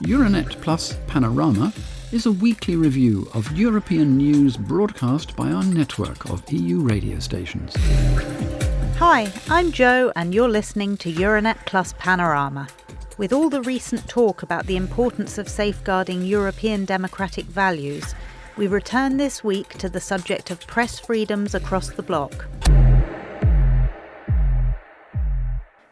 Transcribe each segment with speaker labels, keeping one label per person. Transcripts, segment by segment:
Speaker 1: Euranet Plus Panorama is a weekly review of European news broadcast by our network of EU radio stations.
Speaker 2: Hi, I'm Jo and you're listening to Euranet Plus Panorama. With all the recent talk about the importance of safeguarding European democratic values, we return this week to the subject of press freedoms across the bloc.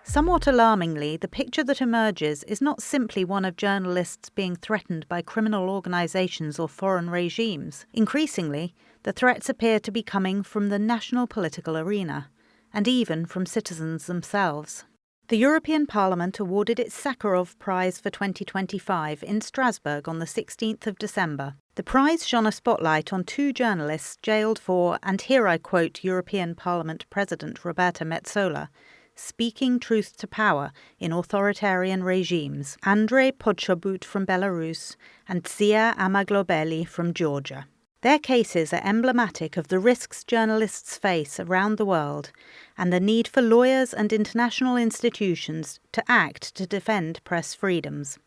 Speaker 2: Somewhat alarmingly, the picture that emerges is not simply one of journalists being threatened by criminal organisations or foreign regimes. Increasingly, the threats appear to be coming from the national political arena, and even from citizens themselves. The European Parliament awarded its Sakharov Prize for 2025 in Strasbourg on the 16th of December. The prize shone a spotlight on two journalists jailed for, and here I quote European Parliament President Roberta Metsola, speaking truth to power in authoritarian regimes, Andrei Podchobut from Belarus and Zia Amaglobeli from Georgia. Their cases are emblematic of the risks journalists face around the world and the need for lawyers and international institutions to act to defend press freedoms.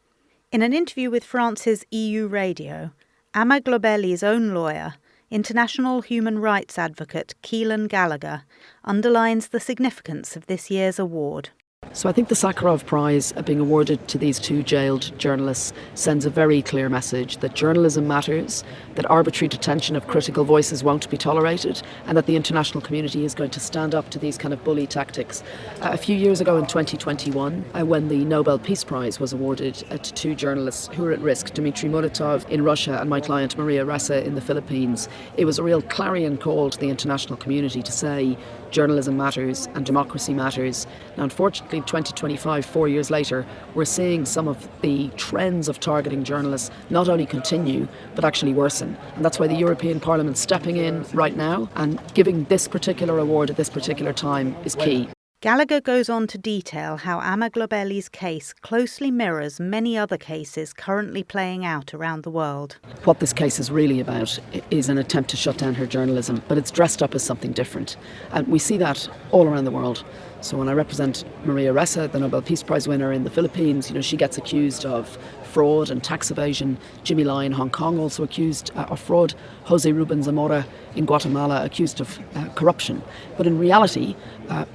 Speaker 2: In an interview with France's EU radio, Amaglobeli's own lawyer, international human rights advocate Keelan Gallagher, underlines the significance of this year's award.
Speaker 3: So I think the Sakharov Prize being awarded to these two jailed journalists sends a very clear message that journalism matters, that arbitrary detention of critical voices won't be tolerated, and that the international community is going to stand up to these kind of bully tactics. A few years ago in 2021, when the Nobel Peace Prize was awarded to two journalists who were at risk, Dmitry Muratov in Russia and my client Maria Ressa in the Philippines, it was a real clarion call to the international community to say journalism matters and democracy matters. Now, unfortunately, 2025, 4 years later, we're seeing some of the trends of targeting journalists not only continue, but actually worsen. And that's why the European Parliament stepping in right now and giving this particular award at this particular time is key.
Speaker 2: Gallagher goes on to detail how Amaglobeli's case closely mirrors many other cases currently playing out around the world.
Speaker 3: What this case is really about is an attempt to shut down her journalism, but it's dressed up as something different. And we see that all around the world. So when I represent Maria Ressa, the Nobel Peace Prize winner in the Philippines, she gets accused of fraud and tax evasion. Jimmy Lai in Hong Kong also accused of fraud. Jose Ruben Zamora in Guatemala accused of corruption. But in reality,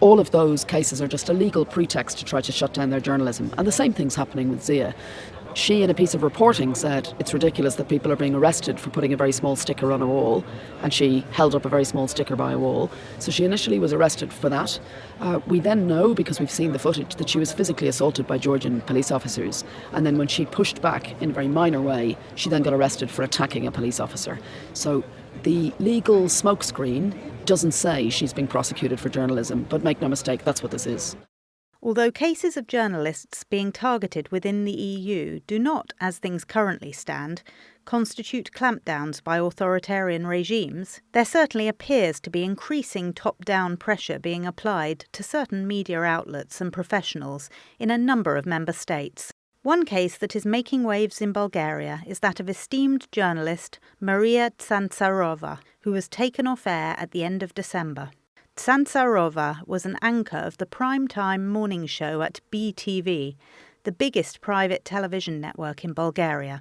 Speaker 3: all of those cases are just a legal pretext to try to shut down their journalism. And the same thing's happening with Zia. She, in a piece of reporting, said it's ridiculous that people are being arrested for putting a very small sticker on a wall, and she held up a very small sticker by a wall. So she initially was arrested for that. We then know, because we've seen the footage, that she was physically assaulted by Georgian police officers, and then when she pushed back in a very minor way, she then got arrested for attacking a police officer. So the legal smokescreen doesn't say she's being prosecuted for journalism, but make no mistake, that's what this is.
Speaker 2: Although cases of journalists being targeted within the EU do not, as things currently stand, constitute clampdowns by authoritarian regimes, there certainly appears to be increasing top-down pressure being applied to certain media outlets and professionals in a number of member states. One case that is making waves in Bulgaria is that of esteemed journalist Maria Tsantsarova, who was taken off air at the end of December. Tsantsarova was an anchor of the prime-time morning show at BTV, the biggest private television network in Bulgaria.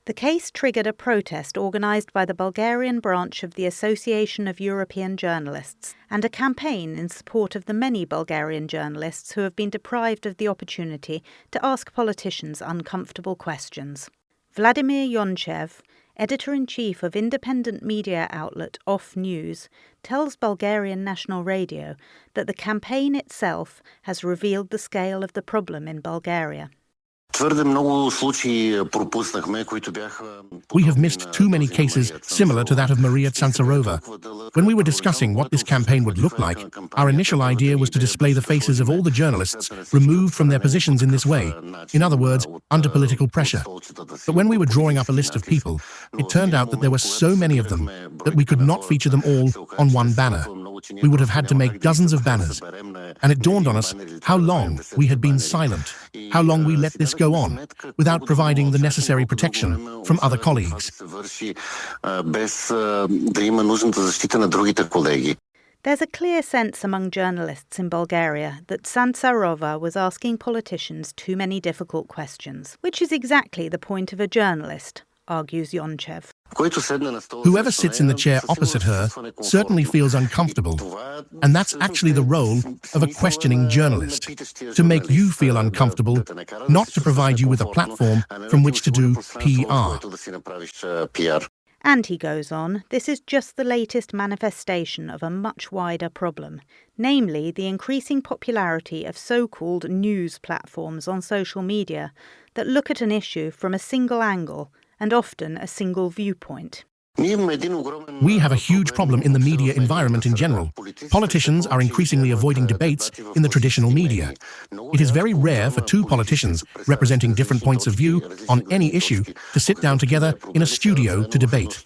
Speaker 2: The case triggered a protest organised by the Bulgarian branch of the Association of European Journalists and a campaign in support of the many Bulgarian journalists who have been deprived of the opportunity to ask politicians uncomfortable questions. Vladimir Yonchev, editor-in-chief of independent media outlet Off News, tells Bulgarian National Radio that the campaign itself has revealed the scale of the problem in Bulgaria.
Speaker 4: We have missed too many cases similar to that of Maria Tsantsarova. When we were discussing what this campaign would look like, our initial idea was to display the faces of all the journalists removed from their positions in this way, in other words, under political pressure. But when we were drawing up a list of people, it turned out that there were so many of them that we could not feature them all on one banner. We would have had to make dozens of banners. And it dawned on us how long we had been silent, how long we let this go on, without providing the necessary protection from other colleagues.
Speaker 2: There's a clear sense among journalists in Bulgaria that Santsarova was asking politicians too many difficult questions, which is exactly the point of a journalist, argues Yonchev.
Speaker 4: Whoever sits in the chair opposite her certainly feels uncomfortable, and that's actually the role of a questioning journalist, to make you feel uncomfortable, not to provide you with a platform from which to do PR.
Speaker 2: And he goes on, this is just the latest manifestation of a much wider problem, namely the increasing popularity of so-called news platforms on social media that look at an issue from a single angle and often a single viewpoint.
Speaker 4: We have a huge problem in the media environment in general. Politicians are increasingly avoiding debates in the traditional media. It is very rare for two politicians representing different points of view on any issue to sit down together in a studio to debate.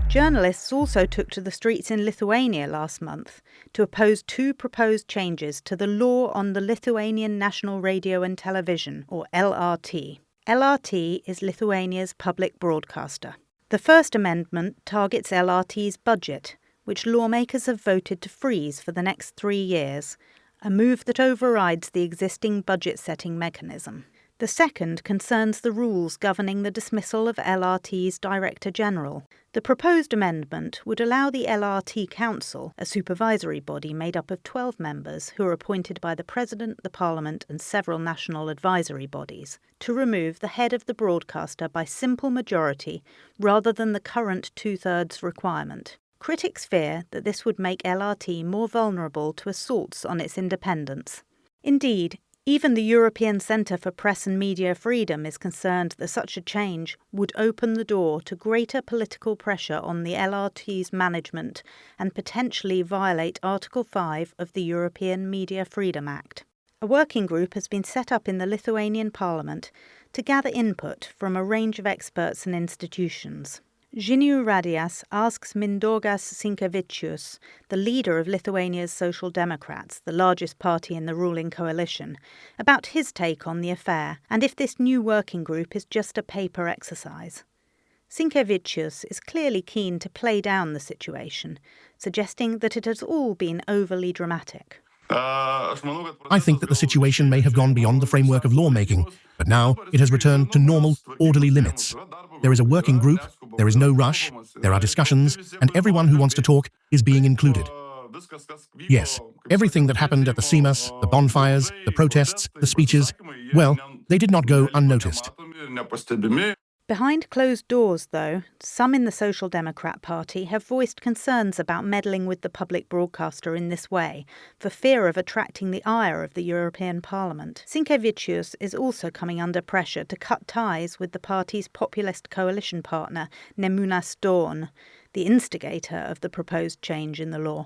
Speaker 2: Journalists also took to the streets in Lithuania last month to oppose two proposed changes to the law on the Lithuanian National Radio and Television, or LRT. LRT is Lithuania's public broadcaster. The first amendment targets LRT's budget, which lawmakers have voted to freeze for the next 3 years, a move that overrides the existing budget-setting mechanism. The second concerns the rules governing the dismissal of LRT's Director General. The proposed amendment would allow the LRT Council, a supervisory body made up of 12 members who are appointed by the President, the Parliament and several national advisory bodies, to remove the head of the broadcaster by simple majority rather than the current 2/3 requirement. Critics fear that this would make LRT more vulnerable to assaults on its independence. Indeed, even the European Centre for Press and Media Freedom is concerned that such a change would open the door to greater political pressure on the LRT's management and potentially violate Article 5 of the European Media Freedom Act. A working group has been set up in the Lithuanian Parliament to gather input from a range of experts and institutions. Žinių Radijas asks Mindaugas Sinkevičius, the leader of Lithuania's Social Democrats, the largest party in the ruling coalition, about his take on the affair and if this new working group is just a paper exercise. Sinkevičius is clearly keen to play down the situation, suggesting that it has all been overly dramatic.
Speaker 4: I think that the situation may have gone beyond the framework of lawmaking, but now it has returned to normal, orderly limits. There is a working group, there is no rush, there are discussions, and everyone who wants to talk is being included. Yes, everything that happened at the Seimas, the bonfires, the protests, the speeches, well, they did not go unnoticed.
Speaker 2: Behind closed doors, though, some in the Social Democrat Party have voiced concerns about meddling with the public broadcaster in this way, for fear of attracting the ire of the European Parliament. Sinkevičius is also coming under pressure to cut ties with the party's populist coalition partner, Nemunas Dawn, the instigator of the proposed change in the law.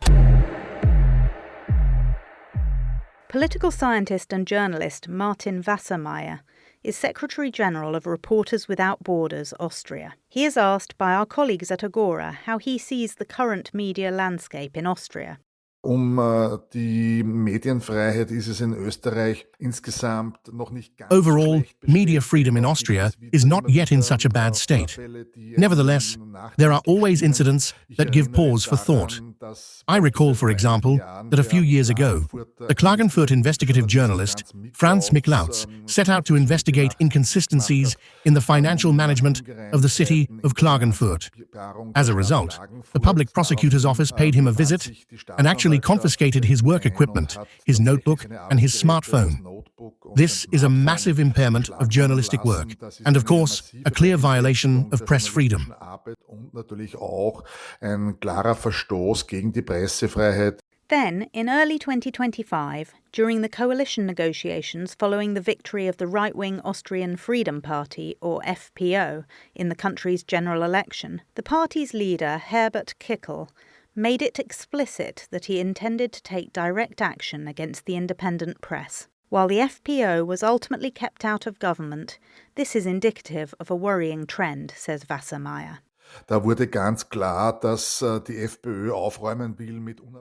Speaker 2: Political scientist and journalist Martin Wassermeier is Secretary-General of Reporters Without Borders, Austria. He is asked by our colleagues at Agora how he sees the current media landscape in Austria.
Speaker 5: Die Medienfreiheit ist es in Österreich insgesamt noch nicht ganz
Speaker 4: Overall, media freedom in Austria is not yet in such a bad state. Nevertheless, there are always incidents that give pause for thought. I recall, for example, that a few years ago, the Klagenfurt investigative journalist Franz Miklautz set out to investigate inconsistencies in the financial management of the city of Klagenfurt. As a result, the public prosecutor's office paid him a visit and actually confiscated his work equipment, his notebook and his smartphone. This is a massive impairment of journalistic work and, of course, a clear violation of press freedom.
Speaker 2: Then, in early 2025, during the coalition negotiations following the victory of the right-wing Austrian Freedom Party, or FPO, in the country's general election, the party's leader, Herbert Kickl, made it explicit that he intended to take direct action against the independent press. While the FPO was ultimately kept out of government, this is indicative of a worrying trend, says Wassermeier.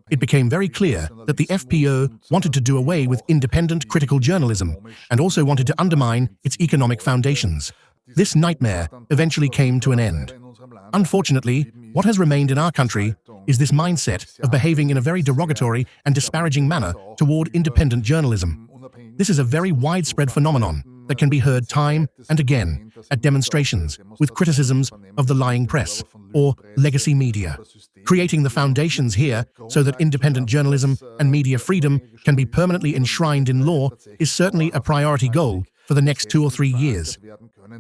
Speaker 4: It became very clear that the FPO wanted to do away with independent critical journalism and also wanted to undermine its economic foundations. This nightmare eventually came to an end. Unfortunately, what has remained in our country is this mindset of behaving in a very derogatory and disparaging manner toward independent journalism. This is a very widespread phenomenon that can be heard time and again at demonstrations with criticisms of the lying press or legacy media. Creating the foundations here so that independent journalism and media freedom can be permanently enshrined in law is certainly a priority goal for the next 2 or 3 years.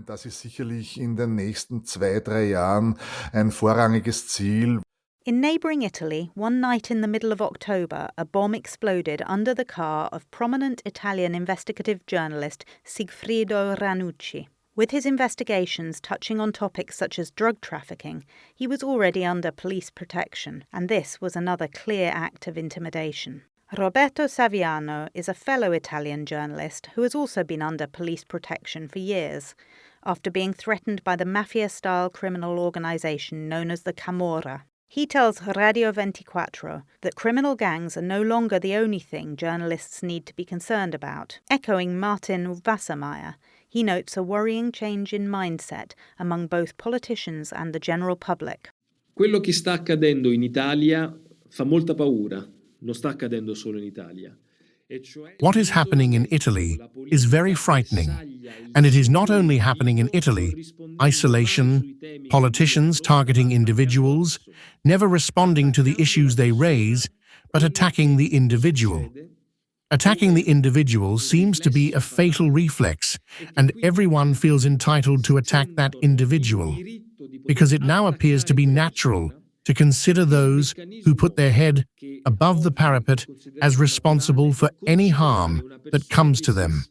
Speaker 5: Das ist sicherlich in den nächsten 2-3 Jahren ein vorrangiges Ziel.
Speaker 2: In neighbouring Italy, one night in the middle of October, a bomb exploded under the car of prominent Italian investigative journalist Sigfrido Ranucci. With his investigations touching on topics such as drug trafficking, he was already under police protection, and this was another clear act of intimidation. Roberto Saviano is a fellow Italian journalist who has also been under police protection for years, after being threatened by the mafia-style criminal organisation known as the Camorra. He tells Radio 24 that criminal gangs are no longer the only thing journalists need to be concerned about. Echoing Martin Wassermeier, he notes a worrying change in mindset among both politicians and the general public.
Speaker 6: Quello che sta accadendo in Italia fa molta paura. Non sta accadendo solo in Italia.
Speaker 4: What is happening in Italy is very frightening, and it is not only happening in Italy. Isolation, politicians targeting individuals, never responding to the issues they raise, but attacking the individual. Attacking the individual seems to be a fatal reflex, and everyone feels entitled to attack that individual, because it now appears to be natural to consider those who put their head above the parapet as responsible for any harm that comes to them.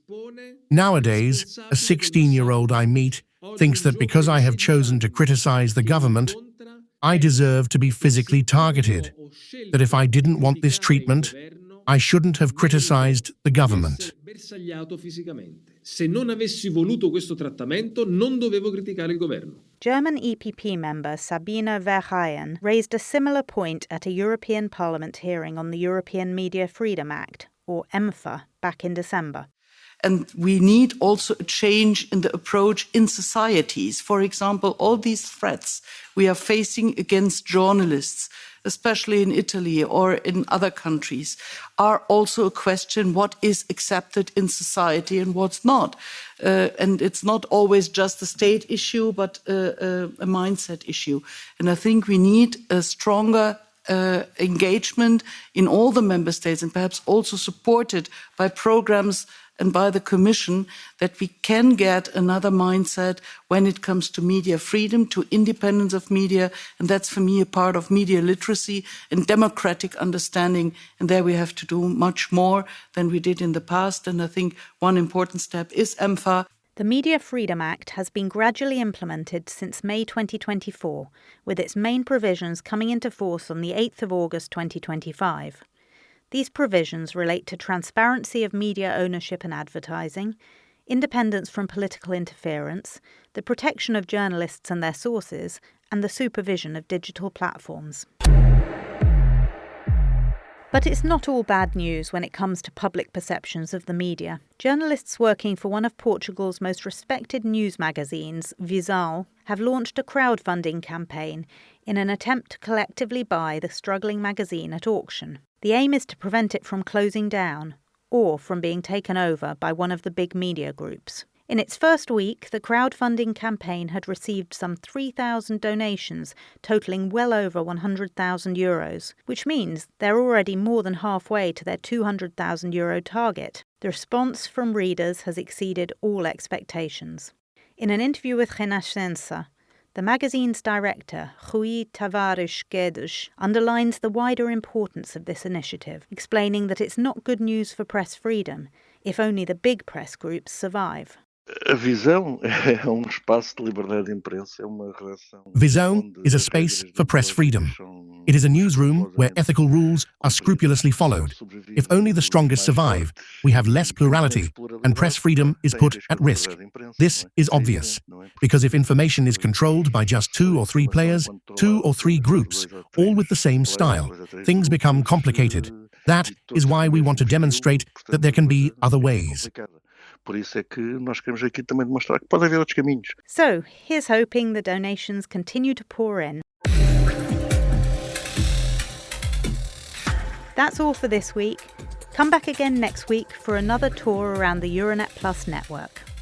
Speaker 4: Nowadays, a 16-year-old I meet thinks that because I have chosen to criticize the government, I deserve to be physically targeted, that if I didn't want this treatment, I shouldn't have criticized the government.
Speaker 6: Se non avessi voluto questo trattamento, non dovevo criticare il governo.
Speaker 2: German EPP member Sabine Verheyen raised a similar point at a European Parliament hearing on the European Media Freedom Act, or EMFA, back in December.
Speaker 7: And we need also a change in the approach in societies. For example, all these threats we are facing against journalists, especially in Italy or in other countries, are also a question what is accepted in society and what's not. And it's not always just a state issue, but a mindset issue. And I think we need a stronger engagement in all the member states, and perhaps also supported by programs and by the Commission, that we can get another mindset when it comes to media freedom, to independence of media, and that's for me a part of media literacy and democratic understanding, and there we have to do much more than we did in the past, and I think one important step is EMFA.
Speaker 2: The Media Freedom Act has been gradually implemented since May 2024, with its main provisions coming into force on the 8th of August 2025. These provisions relate to transparency of media ownership and advertising, independence from political interference, the protection of journalists and their sources, and the supervision of digital platforms. But it's not all bad news when it comes to public perceptions of the media. Journalists working for one of Portugal's most respected news magazines, Visão, have launched a crowdfunding campaign in an attempt to collectively buy the struggling magazine at auction. The aim is to prevent it from closing down or from being taken over by one of the big media groups. In its first week, the crowdfunding campaign had received some 3,000 donations, totalling well over €100,000, which means they're already more than halfway to their €200,000 target. The response from readers has exceeded all expectations. In an interview with Renascença, the magazine's director, Rui Tavares Guedes, underlines the wider importance of this initiative, explaining that it's not good news for press freedom if only the big press groups survive.
Speaker 8: Visão
Speaker 4: is a space for press freedom. It is a newsroom where ethical rules are scrupulously followed. If only the strongest survive, we have less plurality, and press freedom is put at risk. This is obvious, because if information is controlled by just 2 or 3 players, 2 or 3 groups, all with the same style, things become complicated. That is why we want to demonstrate that there can be other ways.
Speaker 8: Por isso é que nós queremos aqui também demonstrar que pode haver outros caminhos.
Speaker 2: So, here's hoping the donations continue to pour in. That's all for this week. Come back again next week for another tour around the Euranet Plus network.